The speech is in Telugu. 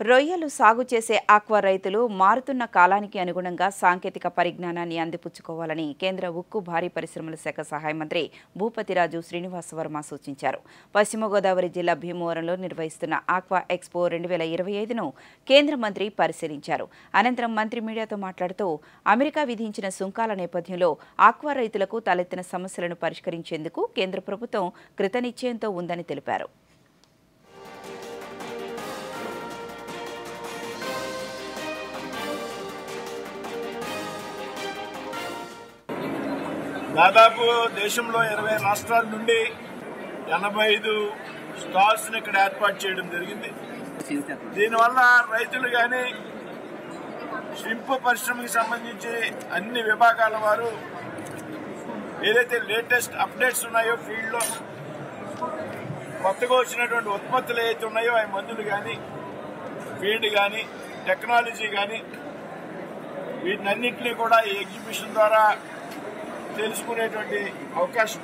రొయ్యలు సాగు చేసే ఆక్వా రైతులు మారుతున్న కాలానికి అనుగుణంగా సాంకేతిక పరిజ్ఞానాన్ని అందిపుచ్చుకోవాలని కేంద్ర ఉక్కు భారీ పరిశ్రమల శాఖ సహాయ మంత్రి భూపతిరాజు శ్రీనివాసవర్మ సూచించారు. పశ్చిమ గోదావరి జిల్లా భీమవరంలో నిర్వహిస్తున్న ఆక్వా ఎక్స్పో 2025ను కేంద్ర మంత్రి పరిశీలించారు. అనంతరం మంత్రి మీడియాతో మాట్లాడుతూ అమెరికా విధించిన సుంకాల నేపథ్యంలో ఆక్వా రైతులకు తలెత్తిన సమస్యలను పరిష్కరించేందుకు కేంద్ర ప్రభుత్వం కృతనిశ్చయంతో ఉందని తెలిపారు. దాదాపు దేశంలో 20 రాష్ట్రాల నుండి 85 స్టాల్స్ ని ఇక్కడ ఏర్పాటు చేయడం జరిగింది. దీనివల్ల రైతులు కానీ షింప్ పరిశ్రమకి సంబంధించి అన్ని విభాగాల వారు ఏదైతే లేటెస్ట్ అప్డేట్స్ ఉన్నాయో ఫీల్డ్ లో కొత్తగా వచ్చినటువంటి ఉత్పత్తులు ఏవైతే ఉన్నాయో ఆ మందులు కానీ ఫీల్డ్ కానీ టెక్నాలజీ కానీ వీటినన్నింటినీ కూడా ఈ ఎగ్జిబిషన్ ద్వారా తెలుసుకునేటువంటి అవకాశం